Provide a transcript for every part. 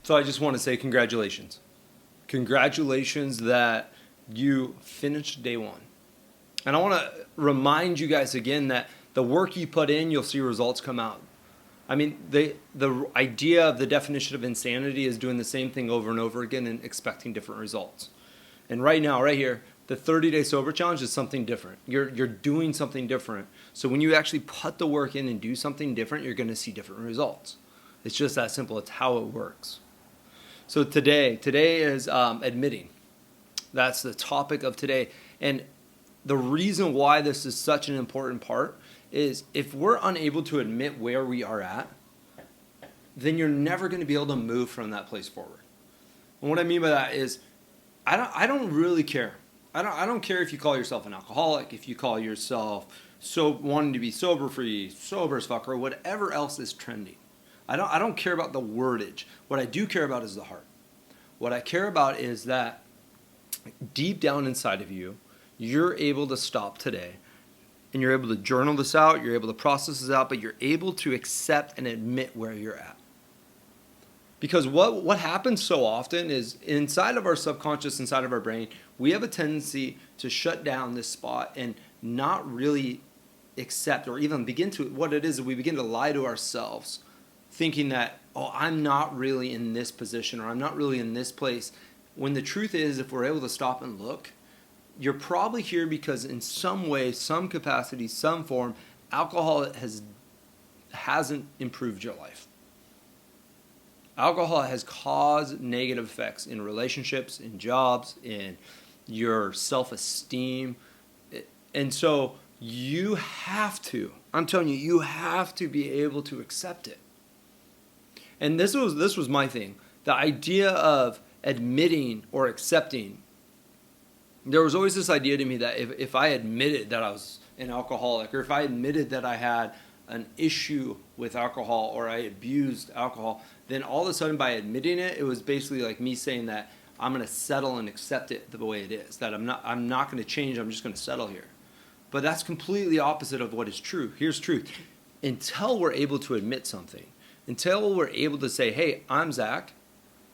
So I just want to say congratulations. Congratulations that you finished day one. And I want to remind you guys again that the work you put in, you'll see results come out. I mean, the idea of the definition of insanity is doing the same thing over and over again and expecting different results. And right now, right here, the 30-day sober challenge is something different. You're doing something different. So when you actually put the work in and do something different, you're going to see different results. It's just that simple. It's how it works. So today is admitting. That's the topic of today. And the reason why this is such an important part is if we're unable to admit where we are at, then you're never going to be able to move from that place forward. And what I mean by that is I don't really care. I don't care if you call yourself an alcoholic, if you call yourself wanting to be sober free, sober as fuck, or whatever else is trending. I don't care about the wordage. What I do care about is the heart. What I care about is that deep down inside of you, you're able to stop today and you're able to journal this out, you're able to process this out, but you're able to accept and admit where you're at. Because what happens so often is inside of our subconscious, inside of our brain, we have a tendency to shut down this spot and not really accept or even begin to, what it is, we begin to lie to ourselves, thinking that, oh, I'm not really in this position or I'm not really in this place. When the truth is, if we're able to stop and look, you're probably here because in some way, some capacity, some form, alcohol hasn't improved your life. Alcohol has caused negative effects in relationships, in jobs, in your self-esteem. And so you have to, I'm telling you, you have to be able to accept it. And this was my thing. The idea of admitting or accepting. There was always this idea to me that if I admitted that I was an alcoholic, or if I admitted that I had an issue with alcohol or I abused alcohol, then all of a sudden by admitting it, it was basically like me saying that I'm going to settle and accept it the way it is, that I'm not going to change, I'm just going to settle here. But that's completely opposite of what is true. Here's truth. Until we're able to admit something, until we're able to say, hey, I'm Zach,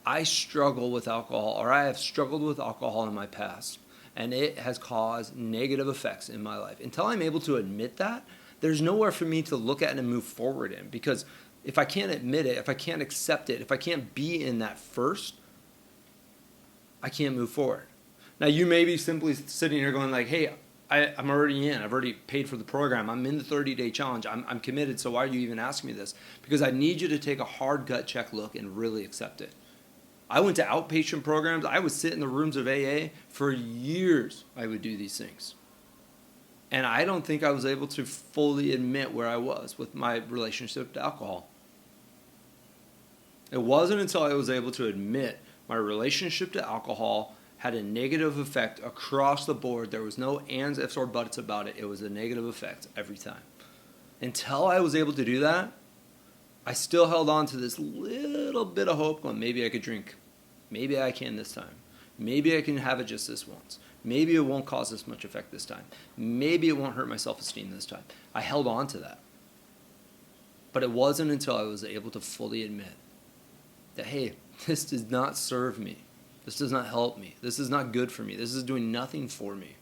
I struggle with alcohol, or I have struggled with alcohol in my past, and it has caused negative effects in my life. Until I'm able to admit that, there's nowhere for me to look at and move forward in. Because if I can't admit it, if I can't accept it, if I can't be in that first, I can't move forward. Now, you may be simply sitting here going like, hey, I'm already in. I've already paid for the program. I'm in the 30-day challenge. I'm committed, so why are you even asking me this? Because I need you to take a hard gut check look and really accept it. I went to outpatient programs. I would sit in the rooms of AA for years. I would do these things. And I don't think I was able to fully admit where I was with my relationship to alcohol. It wasn't until I was able to admit my relationship to alcohol had a negative effect across the board. There was no ands, ifs, or buts about it. It was a negative effect every time. Until I was able to do that, I still held on to this little bit of hope going, maybe I could drink. Maybe I can this time. Maybe I can have it just this once. Maybe it won't cause this much effect this time. Maybe it won't hurt my self-esteem this time. I held on to that. But it wasn't until I was able to fully admit that, hey, this does not serve me. This does not help me. This is not good for me. This is doing nothing for me.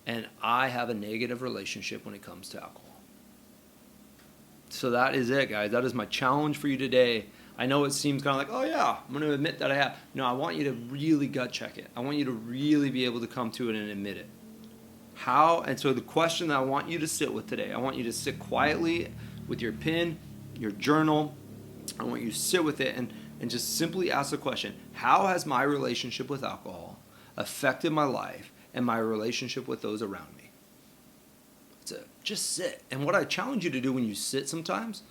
And I have a negative relationship when it comes to alcohol. So that is it, guys. That is my challenge for you today. I know it seems kind of like, oh yeah, I'm going to admit that I have. No, I want you to really gut check it. I want you to really be able to come to it and admit it. How? And so the question that I want you to sit with today, I want you to sit quietly with your pen, your journal. I want you to sit with it and just simply ask the question, how has my relationship with alcohol affected my life and my relationship with those around me? So just sit. And what I challenge you to do when you sit sometimes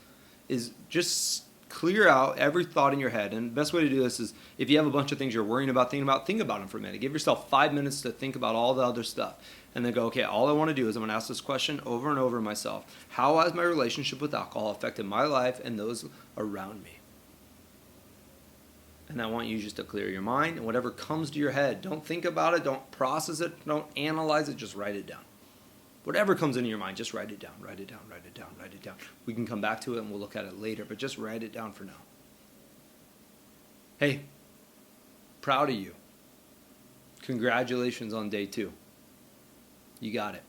is just clear out every thought in your head. And the best way to do this is if you have a bunch of things you're worrying about, think about them for a minute. Give yourself 5 minutes to think about all the other stuff. And then go, okay, all I want to do is I'm going to ask this question over and over myself. How has my relationship with alcohol affected my life and those around me? And I want you just to clear your mind. And whatever comes to your head, don't think about it. Don't process it. Don't analyze it. Just write it down. Whatever comes into your mind, just write it down, write it down, write it down, write it down. We can come back to it and we'll look at it later, but just write it down for now. Hey, proud of you. Congratulations on day 2. You got it.